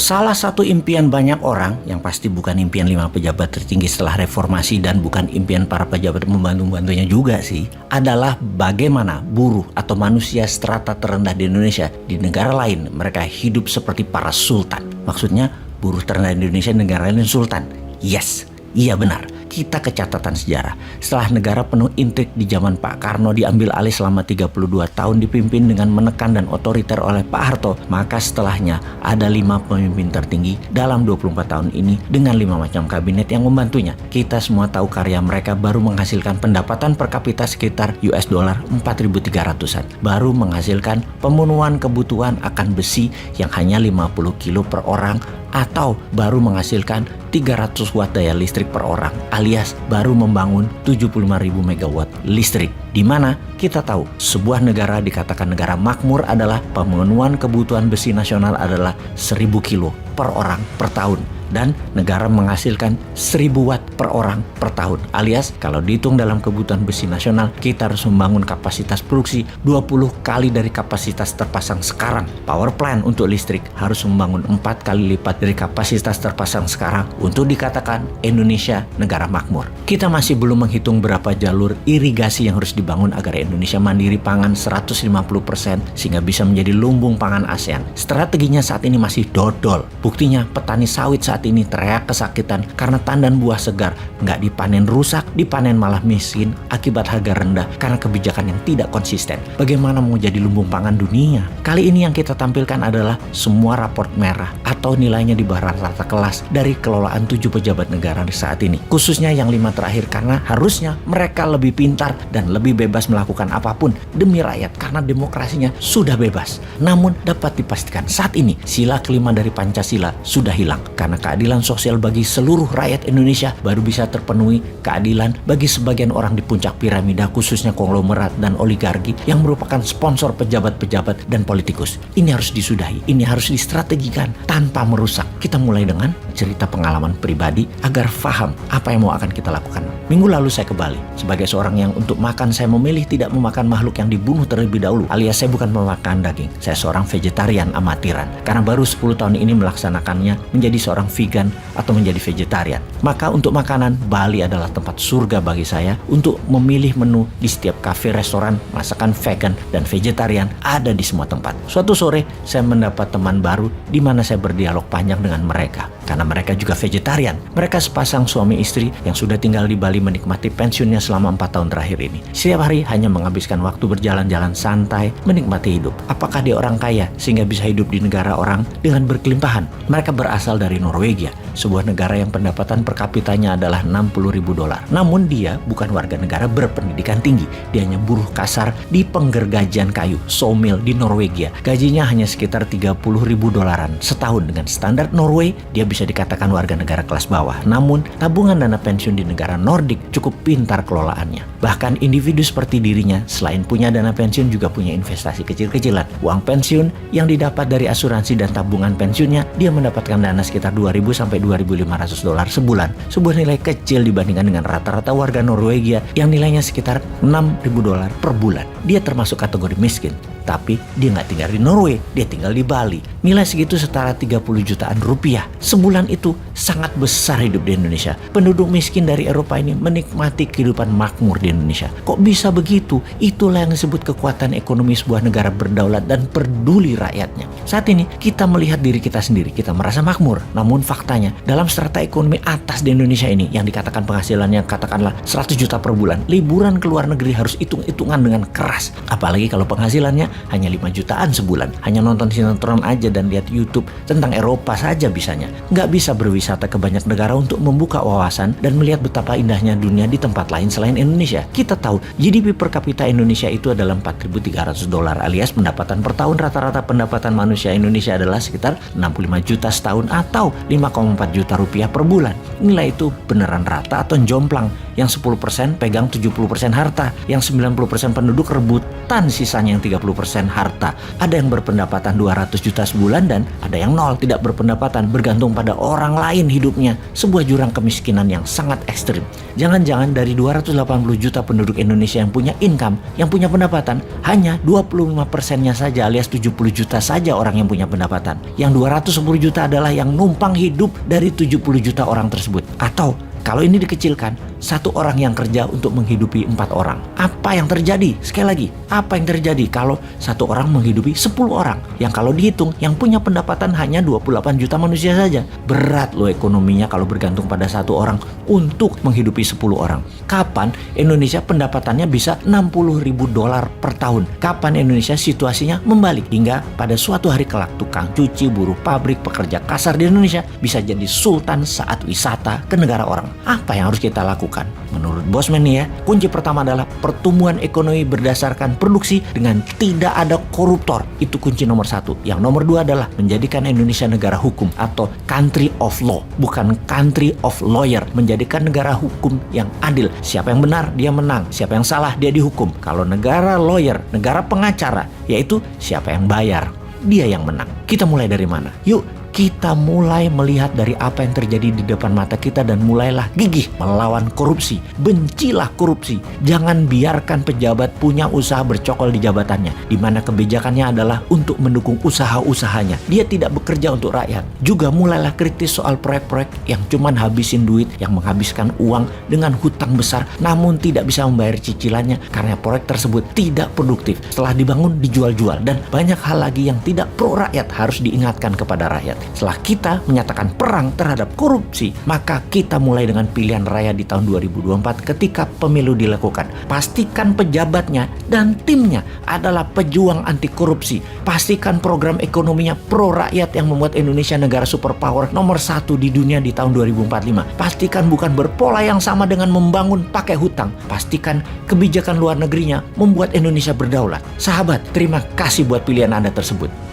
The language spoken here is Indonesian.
Salah satu impian banyak orang, yang pasti bukan impian 5 pejabat tertinggi setelah reformasi dan bukan impian para pejabat membantu-bantunya juga sih, adalah bagaimana buruh atau manusia strata terendah di Indonesia di negara lain mereka hidup seperti para sultan. Maksudnya buruh terendah di Indonesia negara lain sultan. Yes, iya benar. Kita ke catatan sejarah. Setelah negara penuh intrik di zaman Pak Karno diambil alih selama 32 tahun dipimpin dengan menekan dan otoriter oleh Pak Harto, maka setelahnya ada 5 pemimpin tertinggi dalam 24 tahun ini dengan 5 macam kabinet yang membantunya. Kita semua tahu karya mereka baru menghasilkan pendapatan per kapita sekitar US dollar 4.300-an. Baru menghasilkan pemenuhan kebutuhan akan besi yang hanya 50 kilo per orang, atau baru menghasilkan 300 watt daya listrik per orang, alias baru membangun 75.000 megawatt listrik. Di mana kita tahu sebuah negara dikatakan negara makmur adalah pemenuhan kebutuhan besi nasional adalah 1.000 kilo per orang per tahun. Dan negara menghasilkan 1.000 watt per orang per tahun, alias kalau dihitung dalam kebutuhan besi nasional, kita harus membangun kapasitas produksi 20 kali dari kapasitas terpasang sekarang. Power plant untuk listrik harus membangun 4 kali lipat dari kapasitas terpasang sekarang untuk dikatakan Indonesia negara makmur. Kita masih belum menghitung berapa jalur irigasi yang harus dibangun agar Indonesia mandiri pangan 150% sehingga bisa menjadi lumbung pangan ASEAN. Strateginya saat ini masih dodol. Buktinya petani sawit saat ini teriak kesakitan karena tandan buah segar nggak dipanen rusak, dipanen malah miskin akibat harga rendah karena kebijakan yang tidak konsisten. Bagaimana mau jadi lumbung pangan dunia? Kali ini yang kita tampilkan adalah semua raport merah atau nilainya di bawah rata kelas dari kelolaan 7 pejabat negara saat ini. Khususnya yang 5 terakhir karena harusnya mereka lebih pintar dan lebih bebas melakukan apapun demi rakyat karena demokrasinya sudah bebas. Namun dapat dipastikan saat ini sila kelima dari Pancasila sudah hilang karena keadilan sosial bagi seluruh rakyat Indonesia baru bisa terpenuhi keadilan bagi sebagian orang di puncak piramida khususnya konglomerat dan oligarki yang merupakan sponsor pejabat-pejabat dan politikus. Ini harus disudahi, ini harus distrategikan tanpa merusak. Kita mulai dengan cerita pengalaman pribadi agar paham apa yang mau akan kita lakukan. Minggu lalu saya ke Bali. Sebagai seorang yang untuk makan saya memilih tidak memakan makhluk yang dibunuh terlebih dahulu, alias saya bukan pemakan daging. Saya seorang vegetarian amatiran karena baru 10 tahun ini melaksanakannya menjadi seorang vegan atau menjadi vegetarian. Maka untuk makanan, Bali adalah tempat surga bagi saya untuk memilih menu di setiap kafe, restoran, masakan vegan dan vegetarian ada di semua tempat. Suatu sore saya mendapat teman baru di mana saya berdialog panjang dengan mereka karena mereka juga vegetarian. Mereka sepasang suami istri yang sudah tinggal di Bali menikmati pensiunnya selama 4 tahun terakhir ini. Setiap hari hanya menghabiskan waktu berjalan-jalan santai, menikmati hidup. Apakah dia orang kaya sehingga bisa hidup di negara orang dengan berkelimpahan? Mereka berasal dari Norwegia, sebuah negara yang pendapatan per kapitanya adalah 60.000 dolar. Namun dia bukan warga negara berpendidikan tinggi. Dia hanya buruh kasar di penggergajian kayu, sawmill di Norwegia. Gajinya hanya sekitar 30.000 dolaran setahun. Dengan standar Norway, dia bisa dikatakan warga negara kelas bawah. Namun, tabungan dana pensiun di negara Nordik cukup pintar kelolaannya. Bahkan individu seperti dirinya, selain punya dana pensiun juga punya investasi kecil-kecilan. Uang pensiun yang didapat dari asuransi dan tabungan pensiunnya, dia mendapatkan dana sekitar 2.000 sampai 2.500 dolar sebulan. Sebuah nilai kecil dibandingkan dengan rata-rata warga Norwegia yang nilainya sekitar 6.000 dolar per bulan. Dia termasuk kategori miskin. Tapi dia nggak tinggal di Norway, dia tinggal di Bali. Nilai segitu setara 30 jutaan rupiah. Sebulan itu sangat besar hidup di Indonesia. Penduduk miskin dari Eropa ini menikmati kehidupan makmur di Indonesia. Kok bisa begitu? Itulah yang disebut kekuatan ekonomi sebuah negara berdaulat dan peduli rakyatnya. Saat ini kita melihat diri kita sendiri, kita merasa makmur. Namun faktanya dalam strata ekonomi atas di Indonesia ini yang dikatakan penghasilannya katakanlah 100 juta per bulan, liburan ke luar negeri harus hitung-hitungan dengan keras. Apalagi kalau penghasilannya hanya 5 jutaan sebulan. Hanya nonton sinetron aja dan lihat YouTube tentang Eropa saja bisanya. Nggak bisa berwisata ke banyak negara untuk membuka wawasan dan melihat betapa indahnya dunia di tempat lain selain Indonesia. Kita tahu GDP per kapita Indonesia itu adalah 4.300 dolar alias pendapatan per tahun. Rata-rata pendapatan manusia Indonesia adalah sekitar 65 juta setahun atau 5,4 juta rupiah per bulan. Nilai itu beneran rata atau jomplang? Yang 10% pegang 70% harta, yang 90% penduduk rebutan sisanya yang 30%. harta. Ada yang berpendapatan 200 juta sebulan dan ada yang nol, tidak berpendapatan, bergantung pada orang lain hidupnya. Sebuah jurang kemiskinan yang sangat ekstrim. Jangan-jangan dari 280 juta penduduk Indonesia yang punya income, yang punya pendapatan, hanya 25%-nya saja alias 70 juta saja orang yang punya pendapatan. Yang 210 juta adalah yang numpang hidup dari 70 juta orang tersebut. Atau kalau ini dikecilkan, satu orang yang kerja untuk menghidupi 4 orang. Apa yang terjadi? Sekali lagi, apa yang terjadi kalau satu orang menghidupi 10 orang? Yang kalau dihitung, yang punya pendapatan hanya 28 juta manusia saja. Berat loh ekonominya kalau bergantung pada satu orang untuk menghidupi 10 orang. Kapan Indonesia pendapatannya bisa 60 ribu dolar per tahun? Kapan Indonesia situasinya membalik? Hingga pada suatu hari kelak, tukang cuci, buruh pabrik, pekerja kasar di Indonesia bisa jadi sultan saat wisata ke negara orang. Apa yang harus kita lakukan? Menurut Bosman nih ya, kunci pertama adalah pertumbuhan ekonomi berdasarkan produksi dengan tidak ada koruptor. Itu kunci nomor 1. Yang nomor 2 adalah menjadikan Indonesia negara hukum atau country of law, bukan country of lawyer. Menjadikan negara hukum yang adil. Siapa yang benar, dia menang. Siapa yang salah, dia dihukum. Kalau negara lawyer, negara pengacara, yaitu siapa yang bayar, dia yang menang. Kita mulai dari mana? Yuk, kita mulai melihat dari apa yang terjadi di depan mata kita dan mulailah gigih melawan korupsi. Bencilah korupsi. Jangan biarkan pejabat punya usaha bercokol di jabatannya, di mana kebijakannya adalah untuk mendukung usaha-usahanya. Dia tidak bekerja untuk rakyat. Juga mulailah kritis soal proyek-proyek yang cuman habisin duit, yang menghabiskan uang dengan hutang besar, namun tidak bisa membayar cicilannya karena proyek tersebut tidak produktif. Setelah dibangun, dijual-jual. Dan banyak hal lagi yang tidak pro rakyat harus diingatkan kepada rakyat. Setelah kita menyatakan perang terhadap korupsi, maka kita mulai dengan pilihan raya di tahun 2024 ketika pemilu dilakukan. Pastikan pejabatnya dan timnya adalah pejuang anti korupsi. Pastikan program ekonominya pro rakyat yang membuat Indonesia negara superpower nomor 1 di dunia di tahun 2045. Pastikan bukan berpola yang sama dengan membangun pakai hutang. Pastikan kebijakan luar negerinya membuat Indonesia berdaulat. Sahabat, terima kasih buat pilihan Anda tersebut.